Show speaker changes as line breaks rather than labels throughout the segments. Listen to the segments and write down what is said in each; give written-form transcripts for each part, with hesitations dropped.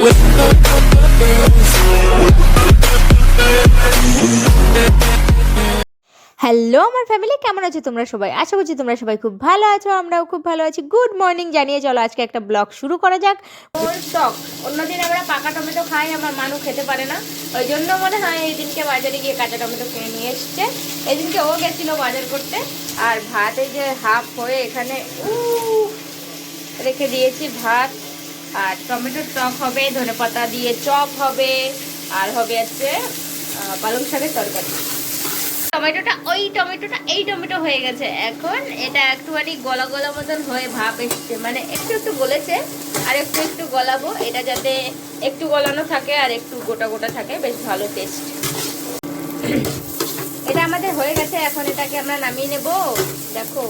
Hello আমার family, কেমন আছো তোমরা সবাই? আশা করছি তোমরা সবাই খুব ভালো আছো, আমরাও খুব ভালো আছি। গুড মর্নিং জানিয়ে চলো আজকে একটা ব্লগ শুরু করা যাক। ওর টক অন্যদিন আমরা পাকা টমেটো খাই, আমার মানু খেতে পারে না, ওই জন্য মনে হয় এই দিনকে বাজারে গিয়ে কাঁচা টমেটো কিনে নিয়ে এসছে। এই দিনকে ও গেছিলো বাজার করতে। আর ভাত এই যে হাফ হয়ে এখানে রেখে দিয়েছি ভাত, আর টমেটোর টক হবে, ধনেপাতা দিয়ে চপ হবে, আর হবে হচ্ছে পালং শাকের তরকারি। এই টমেটো হয়ে গেছে, এখন এটা একটুখানি গলা গলা মতন হয়ে ভাব এসছে, মানে একটু একটু গলেছে আর একটু একটু গলাবো, এটা যাতে একটু গলানো থাকে আর একটু গোটা গোটা থাকে, বেশ ভালো টেস্ট। এটা আমাদের হয়ে গেছে, এখন এটাকে আমরা নামিয়ে নেব। দেখো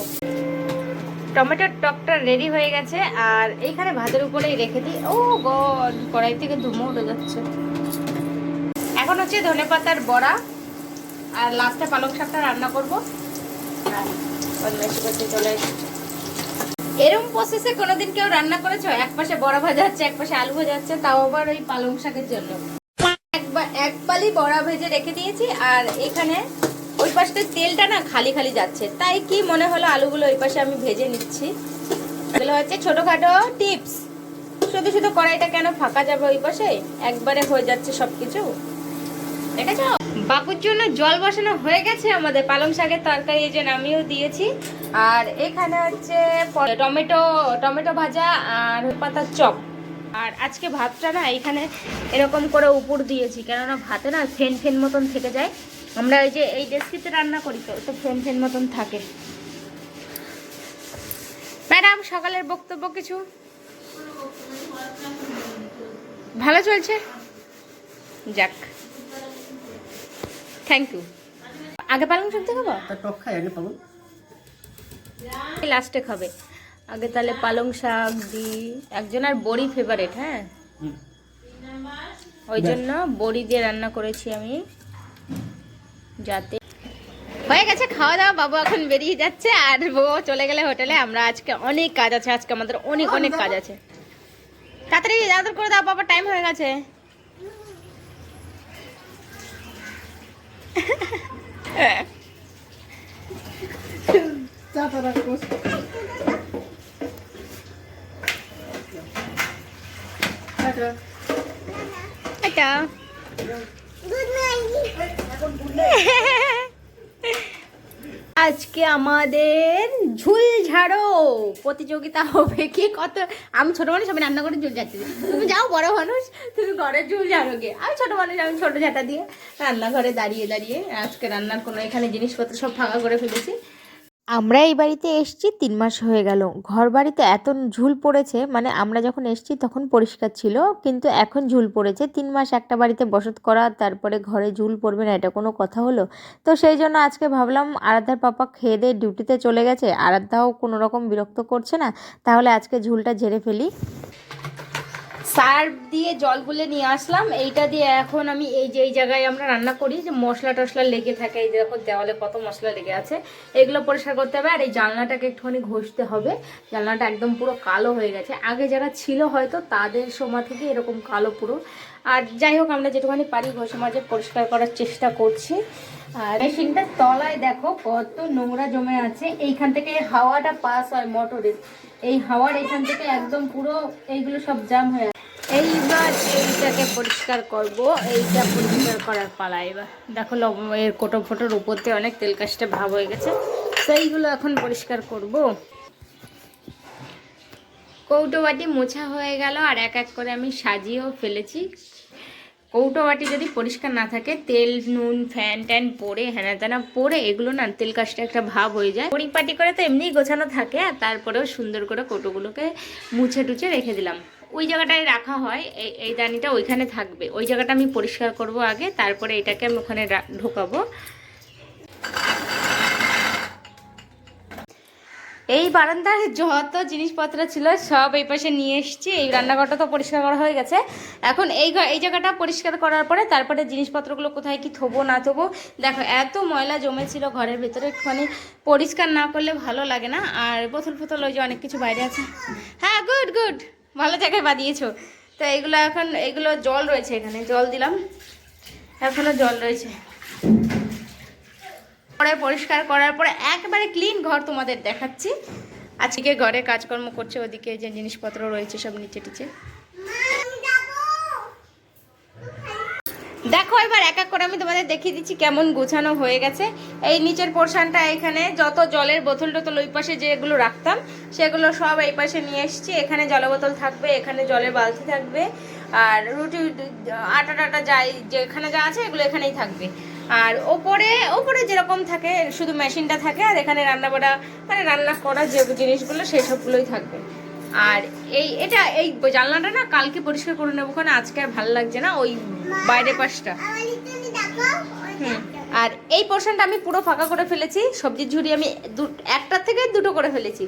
টমেটোর টকটা রেডি হয়ে গেছে, আর এইখানে ভাতের উপরেই রেখে দিই। ও গড, কড়াই থেকে ধুমো উঠে যাচ্ছে। এখন হচ্ছে ধনেপাতার বড়া, আর লাস্টে পালং শাকটা রান্না করবো। চলে এরকম প্রসেসে কোনোদিন কেউ রান্না করেছো? এক পাশে বড়া ভাজা হচ্ছে, এক পাশে আলু ভাজা হচ্ছে, তাও আবার ওই পালং শাকের জন্য। এক পালি বড়া ভেজে রেখে দিয়েছি, আর এখানে ওই পাশে তেলটা না খালি খালি যাচ্ছে, তাই কি মনে হলো আলুগুলো ওই পাশে আমি ভেজে নিচ্ছি। এগুলো হচ্ছে ছোটখাটো টিপস। শুধু শুধু কড়াইটা কেন ফাঁকা যাবে ওই পাশে, একবারে হয়ে যাচ্ছে সবকিছু। দেখেছো, বাবুর জন্য জল বসানো হয়ে গেছে আমাদের। পালং শাকের তরকারি এই যে নামিয়েও দিয়েছি, আর এখানে হচ্ছে টমেটো ভাজা আর পাতার চপ। আর আজকে ভাতটা না এখানে এরকম করে উপর দিয়েছি, কেননা ভাতে না ফেন ফেন মতন থেকে যায়। আমরা ওই যে এই ডেস্কিতে রান্না করি, তো ফেন ফেন মতন থাকে। ম্যাডাম সকালের বক্তব্য কিছু? ভালো চলছে, যাক, থ্যাংক ইউ। আগে পালং শাক খাবো,
টক খাই আগে পালং,
লাস্টে খাবে। আগে তাহলে পালং শাক দিই। একজন আর বড়ি ফেভারিট, হ্যাঁ, ওই জন্য বড়ি দিয়ে রান্না করেছি আমি, যাতে হয়ে গেছে খাওয়া দাওয়া। বাবু এখন বেরিয়ে যাচ্ছে, আর বউ চলে গেলে হোটেলে। আমরা আজকে অনেক কাজ আছে, আজকে আমাদের অনেক অনেক কাজ আছে। তাড়াতাড়ি তাড়াতাড়ি করে দাও, বাবা টাইম হয়ে গেছে। আজকে আমাদের ঝুল ঝাড়ো প্রতিযোগিতা হবে। কি কত, আমি ছোট মানুষ, আমি রান্না করে ঝুল ঝাড়তে দিই, তুমি যাও বড় মানুষ, তুমি ঘরে ঝুল ঝাড়ো গে। আমি ছোট মানুষ, আমি ছোট ঝাঁটা দিয়ে রান্নাঘরে দাঁড়িয়ে দাঁড়িয়ে আজকে রান্নার কোনো এখানে জিনিসপত্র সব ফাঁকা করে ফেলেছি। আমরা এই বাড়িতে এসেছি 3 মাস হয়ে গেল। ঘর বাড়িতে এত ঝুল পড়েছে, মানে আমরা যখন এসেছি তখন পরিষ্কার ছিল, কিন্তু এখন ঝুল পড়েছে। 3 মাস একটা বাড়িতে বসত করা, তারপরে ঘরে ঝুল পড়বে না, এটা কোনো কথা হলো? তো সেই জন্য আজকে ভাবলাম, আরাধ্যার পাপা খেয়ে দিয়ে ডিউটিতে চলে গেছে, আরাধ্যাও কোনো রকম বিরক্ত করছে না, তাহলে আজকে ঝুলটা ঝেড়ে ফেলি। সার্ফ দিয়ে জল গুলে নিয়ে আসলাম, এইটা দিয়ে এখন আমি এই যে এই জায়গায় আমরা রান্না করি, যে মশলা টশলা লেগে থাকে, এই দেখো দেওয়ালে কত মশলা লেগে আছে, এগুলো পরিষ্কার করতে হবে। আর এই জানলাটাকে একটুখানি ঘষতে হবে, জানলাটা একদম পুরো কালো হয়ে গেছে। আগে যারা ছিল হয়তো তাদের সময় থেকে এরকম কালো পুরো। আর যাই হোক, আমরা যেটুখানি পারি ঘষে মাঝে পরিষ্কার করার চেষ্টা করছি। আর মেশিনটার তলায় দেখো কত নোংরা জমে আছে, এইখান থেকে হাওয়াটা পাস হয় মোটরের, এই হাওয়ার এখান থেকে একদম পুরো এইগুলো সব জাম হয়ে। এইবার এইটাকে পরিষ্কার করব, এইটা পরিষ্কার করার পালা। এবার দেখো এর কোটো ফোটোর উপর দিয়ে অনেক তেল কাশটা ভাব হয়ে গেছে, সেইগুলো এখন পরিষ্কার করব। কৌটো বাটি মোছা হয়ে গেল, আর এক এক করে আমি সাজিয়েও ফেলেছি। কৌটো বাটি যদি পরিষ্কার না থাকে, তেল নুন ফ্যান ট্যান পরে হ্যানা ত্যানা পরে এগুলো না তেল কাশটা একটা ভাব হয়ে যায়। পরিপাটি করে তো এমনিই গোছানো থাকে, আর তারপরেও সুন্দর করে কৌটোগুলোকে মুছে টুছে রেখে দিলাম। ওই জায়গাটায় রাখা হয়, এই দানিটা ওইখানে থাকবে, ওই জায়গাটা আমি পরিষ্কার করব আগে, তারপরে এটাকে আমি ওখানে ঢোকাবো। এই বারান্দার যত জিনিসপত্র ছিল সব এই পাশে নিয়ে এসেছি। এই রান্নাঘরটা তো পরিষ্কার করা হয়ে গেছে, এখন এই জায়গাটা পরিষ্কার করার পরে তারপরে জিনিসপত্রগুলো কোথায় কি থবো না থবো। দেখো এত ময়লা জমেছিল ঘরের ভিতরে, একটুখানি পরিষ্কার না করলে ভালো লাগে না। আর বোতল ফোতল ওই যে অনেক কিছু বাইরে আছে। হ্যাঁ গুড গুড, ভালো জায়গায় বাদিয়েছো। তো এইগুলো জল রয়েছে, এখানে জল দিলাম, এখনো জল রয়েছে। পরে পরিষ্কার করার পরে একবারে ক্লিন ঘর তোমাদের দেখাচ্ছি। আজকে ঘরে কাজকর্ম করছে, ওদিকে যে জিনিসপত্র রয়েছে সব নিচে টিচে। দেখো এবার এক এক করে আমি তোমাদের দেখিয়ে দিচ্ছি কেমন গোছানো হয়ে গেছে। এই নিচের পোর্শনটা, এখানে যত জলের বোতল টোতল ওই পাশে যেগুলো রাখতাম সেগুলো সব এই পাশে নিয়ে এসেছি। এখানে জলের বোতল থাকবে, এখানে জলের বালতি থাকবে, আর রুটি আটা টাটা যাই যেখানে যা আছে এগুলো এখানেই থাকবে। আর ওপরে যেরকম থাকে শুধু মেশিনটা থাকে, আর এখানে রান্না করা যে জিনিসগুলো সেই সবগুলোই থাকবে। আর এই জানলাটা না কালকে পরিষ্কার করে নেবো, কারণ আজকে আর ভালো লাগছে না ওই বাইরের পাশটা। আর এই পোর্শনটা আমি পুরো ফাঁকা করে ফেলেছি। সবজির ঝুড়ি আমি একটা থেকে দুটো করে ফেলেছি।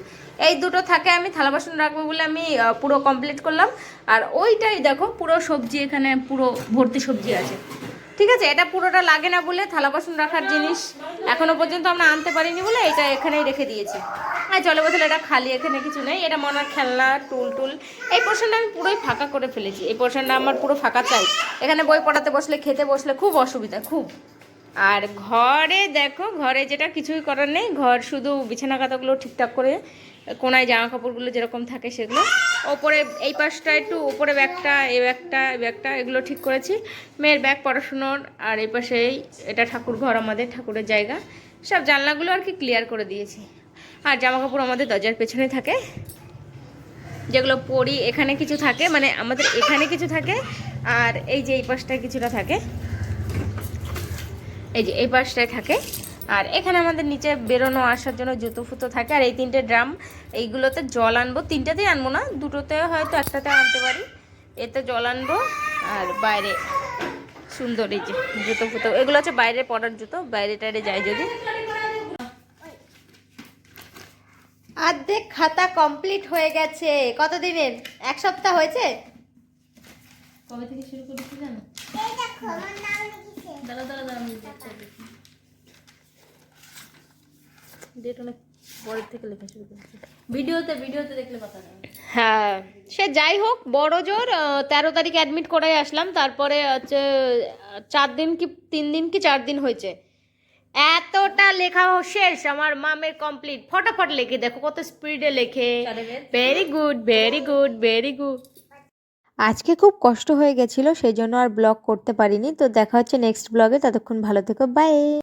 এই দুটো থাকে আমি থালা বাসন রাখবো বলে আমি পুরো কমপ্লিট করলাম। আর ওইটাই দেখো পুরো সবজি, এখানে পুরো ভর্তি সবজি আছে। ঠিক আছে, এটা পুরোটা লাগে না বলে থালা বাসন রাখার জিনিস এখনো পর্যন্ত আমরা আনতে পারিনি বলে এটা এখানেই রেখে দিয়েছি। হ্যাঁ জলের বোতল এটা খালি, এখানে কিছু নেই। এটা মনার খেলনা টুল এই পোর্শনটা আমি পুরোই ফাঁকা করে ফেলেছি। এই পোর্শনটা আমার পুরো ফাঁকা চাই। এখানে বই পড়াতে বসলে খেতে বসলে খুব অসুবিধা খুব। আর ঘরে দেখো, ঘরে যেটা কিছুই করার নেই, ঘর শুধু বিছানা কাঁথাগুলো ঠিকঠাক করে, কোনায় জামা কাপড়গুলো যেরকম থাকে সেগুলো, ওপরে এই পাশটা একটু ওপরে ব্যাগটা এই ব্যাগটা এগুলো ঠিক করেছি, মেয়ের ব্যাগ পড়াশুনোর। আর এই পাশে এটা ঠাকুর ঘর, আমাদের ঠাকুরের জায়গা, সব জানলাগুলো আর কি ক্লিয়ার করে দিয়েছি। আর জামা কাপড় আমাদের দরজার পেছনে থাকে, যেগুলো পরি এখানে কিছু থাকে, মানে আমাদের এখানে কিছু থাকে, আর এই যে এই পাশটায় কিছুটা থাকে, এই যে এই পাশটায় থাকে। আর এখানে আমাদের নিচে বেরোনো আসার জন্য জুতো ফুতো থাকে। আর এই তিনটে ড্রাম, এইগুলোতে জল আনবো, তিনটাতেই আনবো না, দুটোতে হয়তো একটাতে আনতে পারি। এতে জল আনবো। আর বাইরে সুন্দর এই যে জুতো ফুতো, এগুলো হচ্ছে বাইরে পরার জুতো, বাইরে টাইরে যায় যদি। অর্ধেক খাতা কমপ্লিট হয়ে গেছে। কতদিনের? এক সপ্তাহ হয়েছে। কবে থেকে শুরু করেছি জানো? হ্যাঁ সে যাই হোক, বড় জোর 13 তারিখ অ্যাডমিট করে আসলাম। তারপরে হচ্ছে 4 দিন কি 3 দিন কি 4 দিন হয়েছে, এতটা লেখা শেষ আমার মামের কমপ্লিট। ফটাফট লেখে দেখো কত স্পিডে লেখে। Very good very good very good. আজকে খুব কষ্ট হয়ে গেছিলো, সেই জন্য আর ব্লগ করতে পারিনি। তো দেখা হচ্ছে নেক্সট ব্লগে, ততক্ষণ ভালো থেকো, বাই।